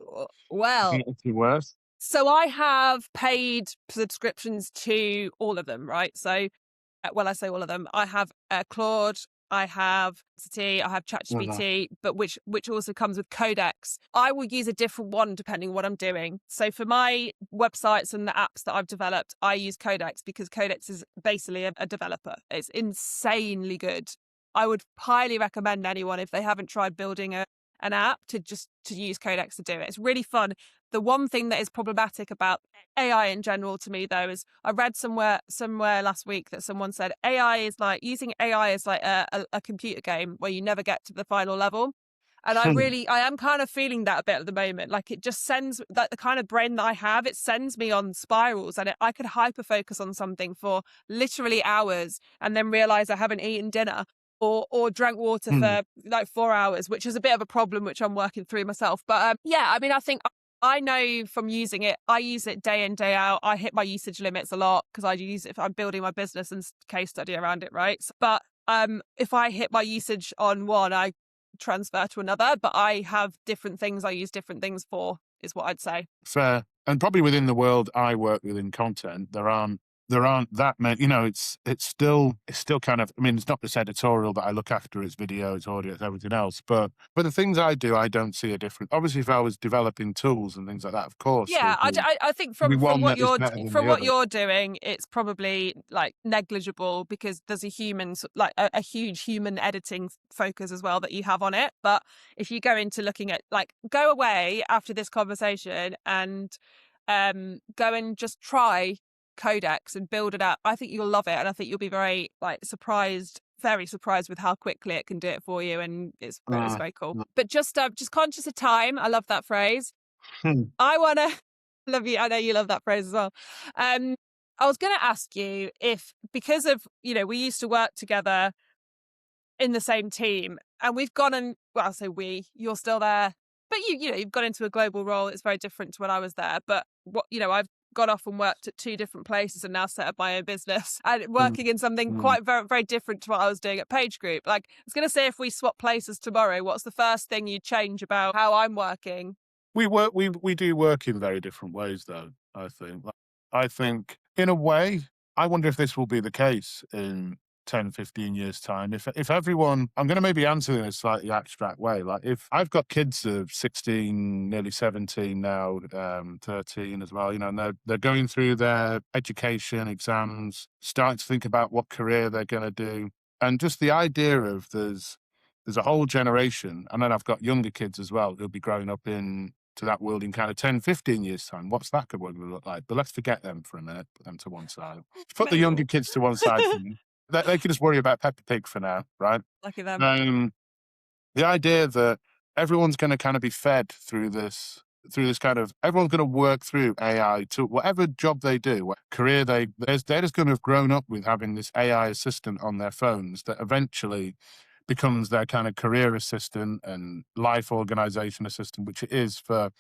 Well, worse? so I have paid subscriptions to all of them, right? So, well, I say all of them. I have Claude, I have City, I have ChatGPT, but which also comes with Codex. I will use a different one depending on what I'm doing. So for my websites and the apps that I've developed, I use Codex because Codex is basically a developer. It's insanely good. I would highly recommend anyone, if they haven't tried building an app, to use Codex to do it. It's really fun. The one thing that is problematic about AI in general to me, though, is I read somewhere last week that someone said using AI is like a computer game where you never get to the final level. And I am kind of feeling that a bit at the moment. Like, it just sends, like, the kind of brain that I have, it sends me on spirals, and I could hyper focus on something for literally hours and then realize I haven't eaten dinner or drank water for like 4 hours, which is a bit of a problem, which I'm working through myself. But yeah, I mean, I think I know from using it, I use it day in, day out. I hit my usage limits a lot because I use it if I'm building my business and case study around it, right? But if I hit my usage on one, I transfer to another, but I have different things I use different things for, is what I'd say. Fair. And probably within the world I work with in content, there aren't that many, it's still kind of, I mean, it's not just editorial that I look after, it's video, it's audio, it's everything else. But the things I do, I don't see a difference. Obviously, if I was developing tools and things like that, of course. Yeah, I think from what you're doing, it's probably like negligible because there's a human, like a huge human editing focus as well that you have on it. But if you go into looking at, like, go away after this conversation and go and just try Codex and build it up, I think you'll love it, and I think you'll be very very surprised with how quickly it can do it for you, and it's very cool. But just conscious of time. I love that phrase. I want to love you. I know you love that phrase as well. I was going to ask you if, because of, we used to work together in the same team, and we've gone and, well, I'll say you're still there, but you've gone into a global role. It's very different to when I was there. But I've gone off and worked at 2 different places and now set up my own business and working in something quite very, very different to what I was doing at PageGroup. Like, I was going to say, if we swap places tomorrow, what's the first thing you'd change about how I'm working? We do work in very different ways, though, I think. I think, in a way, I wonder if this will be the case in 10, 15 years' time. If everyone, I'm going to maybe answer in a slightly abstract way. Like, if I've got kids of 16, nearly 17 now, 13 as well, and they're going through their education, exams, starting to think about what career they're going to do. And just the idea of there's there's a whole generation, and then I've got younger kids as well who'll be growing up in to that world in kind of 10, 15 years time. What's that going to look like? But let's forget them for a minute, put them to one side. Put the younger Mental. kids to one side for me. They can just worry about Peppa Pig for now, right? Lucky them. Um, the idea that everyone's going to kind of be fed through this kind of everyone's going to work through AI to whatever job they do, what career they're just going to have grown up with having this AI assistant on their phones that eventually becomes their kind of career assistant and life organization assistant, which it is for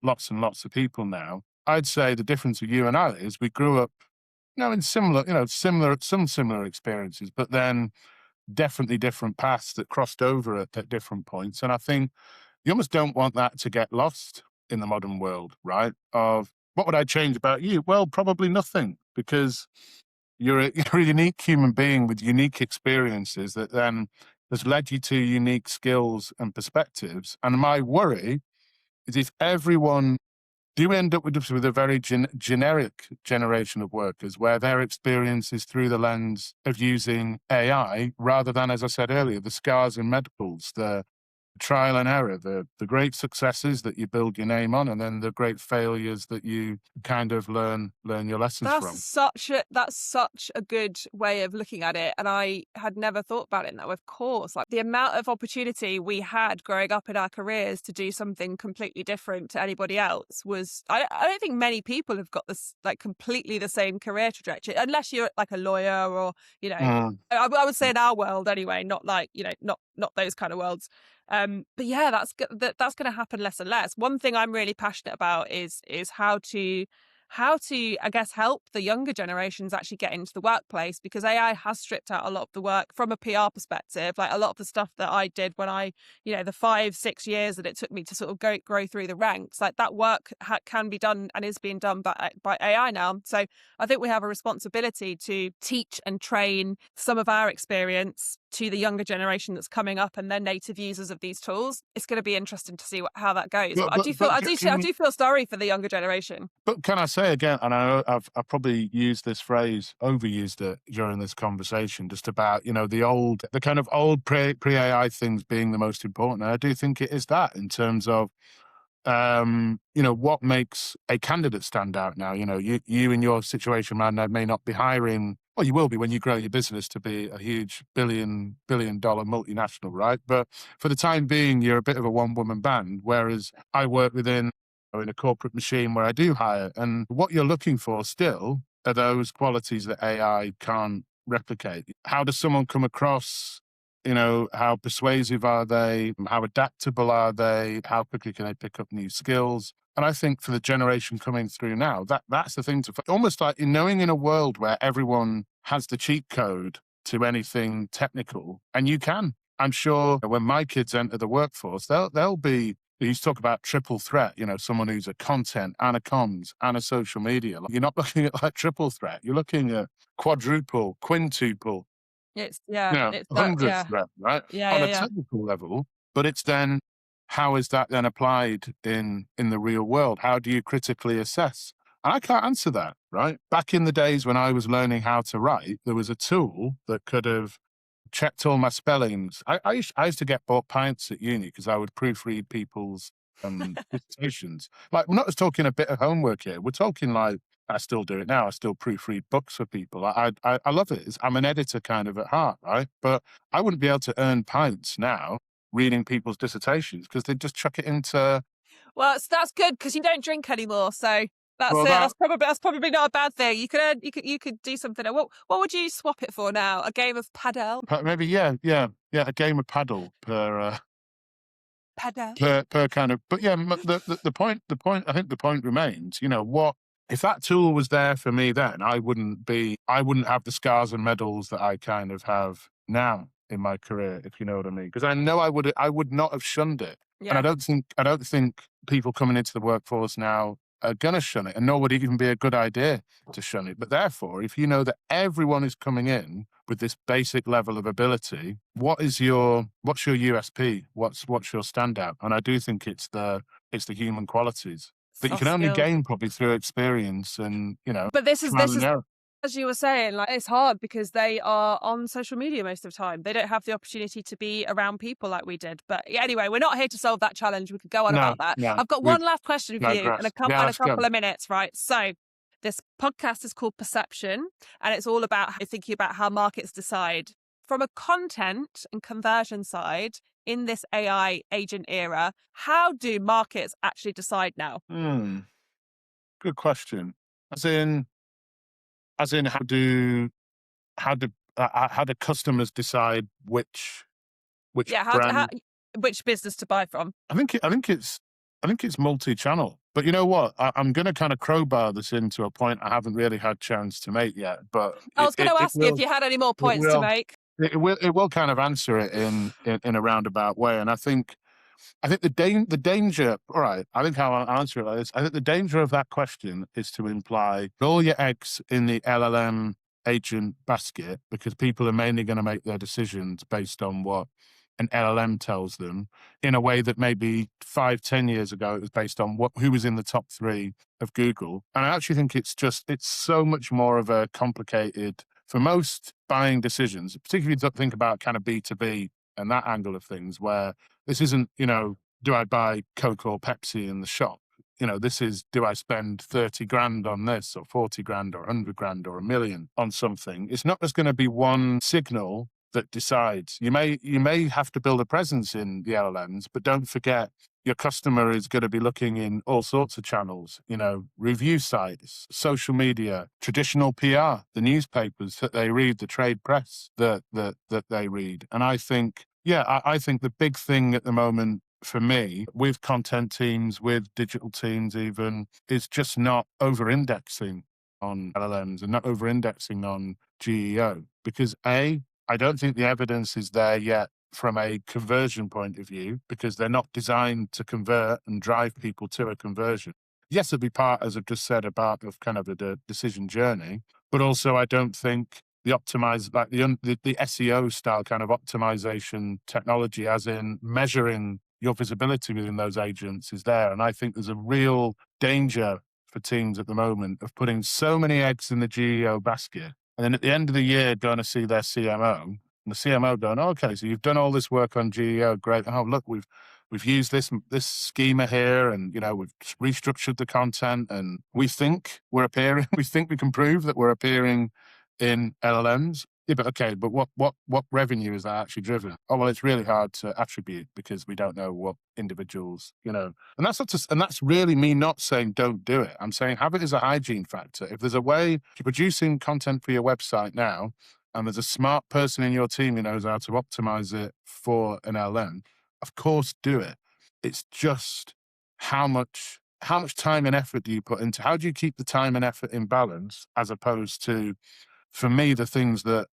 lots and lots of people now. I'd say the difference with you and I is we grew up, in similar, some similar experiences, but then definitely different paths that crossed over at different points. And I think you almost don't want that to get lost in the modern world, right? Of what would I change about you? Well, probably nothing, because you're a unique human being with unique experiences that then has led you to unique skills and perspectives. And my worry is if everyone do end up with a very generic generation of workers where their experience is through the lens of using AI rather than, as I said earlier, the scars and medals, the trial and error, the great successes that you build your name on, and then the great failures that you kind of learn your lessons from. That's such a good way of looking at it, and I had never thought about it in that way. Of course, like the amount of opportunity we had growing up in our careers to do something completely different to anybody else was. I don't think many people have got this like completely the same career trajectory, unless you're like a lawyer or Mm. I would say in our world anyway, not like not those kind of worlds. But yeah, that's going to happen less and less. One thing I'm really passionate about is how to I guess help the younger generations actually get into the workplace, because AI has stripped out a lot of the work from a PR perspective. Like a lot of the stuff that I did when I the 5-6 years that it took me to sort of grow through the ranks, like that work can be done and is being done by AI now. So I think we have a responsibility to teach and train some of our experience to the younger generation that's coming up and they're native users of these tools. It's going to be interesting to see how that goes. But I do feel I do feel sorry for the younger generation. But can I say again, and I know I've probably used this phrase, overused it during this conversation, just about the kind of old pre AI things being the most important. And I do think it is that in terms of what makes a candidate stand out now. You in your situation, man, may not be hiring. Well, you will be when you grow your business to be a huge billion dollar multinational, right? But for the time being, you're a bit of a one woman band. Whereas I work in a corporate machine where I do hire, and what you're looking for still are those qualities that AI can't replicate. How does someone come across? How persuasive are they? How adaptable are they? How quickly can they pick up new skills? And I think for the generation coming through now, that's the thing almost like knowing in a world where everyone has the cheat code to anything technical, and you can. I'm sure when my kids enter the workforce, they'll be. You talk about triple threat, someone who's a content and a comms and a social media. You're not looking at like triple threat. You're looking at quadruple, quintuple, It's that, hundredth yeah. threat, right? Yeah, On yeah, a yeah. technical level, but it's then how is that then applied in the real world? How do you critically assess? And I can't answer that, right? Back in the days when I was learning how to write, there was a tool that could have checked all my spellings. I used to get bought pints at uni because I would proofread people's dissertations. Like, we're not just talking a bit of homework here. We're talking like, I still do it now. I still proofread books for people. I love it. I'm an editor kind of at heart, right? But I wouldn't be able to earn pints now reading people's dissertations because they'd just chuck it into. Well, that's good because you don't drink anymore, so that's Well, it. that That's probably not a bad thing. You could do something. What would you swap it for now? A game of padel? maybe yeah, a game of paddle Padel. per kind of. But yeah, the point I think the point remains. What if that tool was there for me then? I wouldn't have the scars and medals that I kind of have now in my career, if you know what I mean. Because I know I would not have shunned it. And Yeah. I don't think people coming into the workforce now are gonna shun it, and nor would it even be a good idea to shun it. But therefore, if you know that everyone is coming in with this basic level of ability, what's your USP? What's your standout? And I do think it's the human qualities that you Soft can only skills. gain probably through experience and But this is trial this and is error. As you were saying, like, it's hard because they are on social media most of the time. They don't have the opportunity to be around people like we did. But yeah, anyway, we're not here to solve that challenge. We could go on No, about that. no, I've got we one last question for you and digress. Yeah, and a let's go. couple of minutes, right? So this podcast is called Perception, and it's all about thinking about how markets decide. From a content and conversion side, in this AI agent era, how do markets actually decide now? Good question. As in, how do how do customers decide which Yeah, brand? which business to buy from? I think it's multi-channel. But you know what? I'm going to kind of crowbar this into a point I haven't really had chance to make yet. But I was going to ask you if you had any more it points to will make. it will kind of answer it in a roundabout way. And I think the danger. All right, I think how I'll answer it like this. I think the danger of that question is to imply all your eggs in the LLM agent basket, because people are mainly going to make their decisions based on what an LLM tells them, in a way that maybe 5-10 years ago it was based on who was in the top 3 of Google. And I actually think it's so much more of a complicated, for most buying decisions, particularly if you think about kind of B2B and that angle of things, where this isn't, do I buy Coke or Pepsi in the shop? This is, do I spend 30 grand on this, or 40 grand, or 100 grand, or 1 million on something? It's not just going to be one signal that decides. You may have to build a presence in the LLMs, but don't forget your customer is going to be looking in all sorts of channels, review sites, social media, traditional PR, the newspapers that they read, the trade press that they read. And I think, I think the big thing at the moment for me, with content teams, with digital teams even, is just not over-indexing on LLMs and not over-indexing on GEO. Because I don't think the evidence is there yet from a conversion point of view, because they're not designed to convert and drive people to a conversion. Yes, it'd be part, as I've just said, about of kind of a decision journey, but also I don't think the the SEO style kind of optimization technology, as in measuring your visibility within those agents, is there. And I think there's a real danger for teams at the moment of putting so many eggs in the GEO basket, and then at the end of the year going to see their CMO, and the CMO going, okay, so you've done all this work on GEO, great. Oh, look, we've used this schema here, and we've restructured the content, and we think we're appearing. We think we can prove that we're appearing in LLMs. Yeah, but okay, but what revenue is that actually driven? Oh, well, it's really hard to attribute because we don't know what individuals, and that's really me not saying don't do it. I'm saying have it as a hygiene factor. If there's a way you're producing content for your website now, and there's a smart person in your team who knows how to optimize it for an LLM, of course do it. It's just how much time and effort do you put into, how do you keep the time and effort in balance, as opposed to, for me, the things that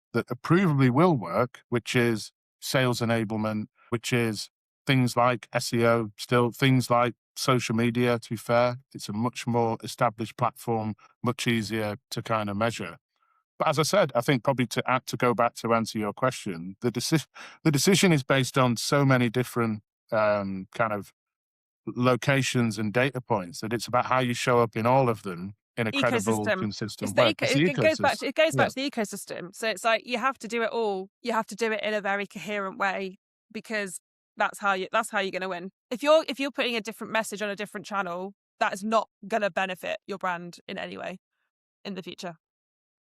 provably will work, which is sales enablement, which is things like SEO, still things like social media. To be fair, it's a much more established platform, much easier to kind of measure. But as I said, I think probably to go back to answer your question, the decision is based on so many different kind of locations and data points that it's about how you show up in all of them in a credible, Ecosystem. consistent way. It's the It goes back ecosystem. to the ecosystem. So it's like you have to do it all. You have to do it in a very coherent way, because that's how you're going to win. If you're putting a different message on a different channel, that is not going to benefit your brand in any way in the future.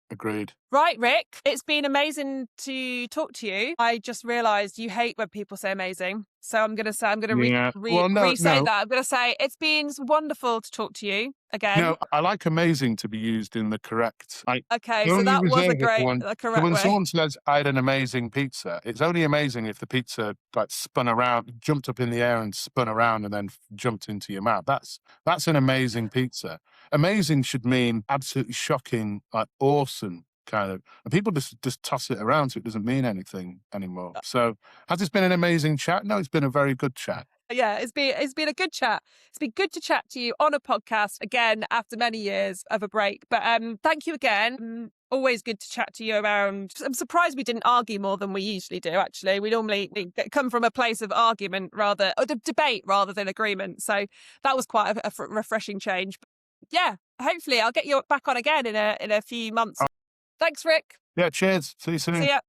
Agreed. Right, Rick, it's been amazing to talk to you. I just realised you hate when people say amazing. So I'm going to re-say that. I'm going to say it's been wonderful to talk to you again. No, I like amazing to be used in the correct. Okay, so that was a correct when way. someone says I had an amazing pizza, it's only amazing if the pizza spun around, jumped up in the air and spun around and then jumped into your mouth. That's an amazing pizza. Amazing should mean absolutely shocking, awesome kind of, and people just toss it around, so it doesn't mean anything anymore. So has this been an amazing chat? No, it's been a very good chat. Yeah, it's been a good chat. It's been good to chat to you on a podcast again after many years of a break. But thank you again. Always good to chat to you around. I'm surprised we didn't argue more than we usually do. Actually, we normally come from a place of argument debate rather than agreement. So that was quite a refreshing change. But yeah, hopefully I'll get you back on again in a few months. Thanks, Rick. Yeah, cheers. See you See soon. ya.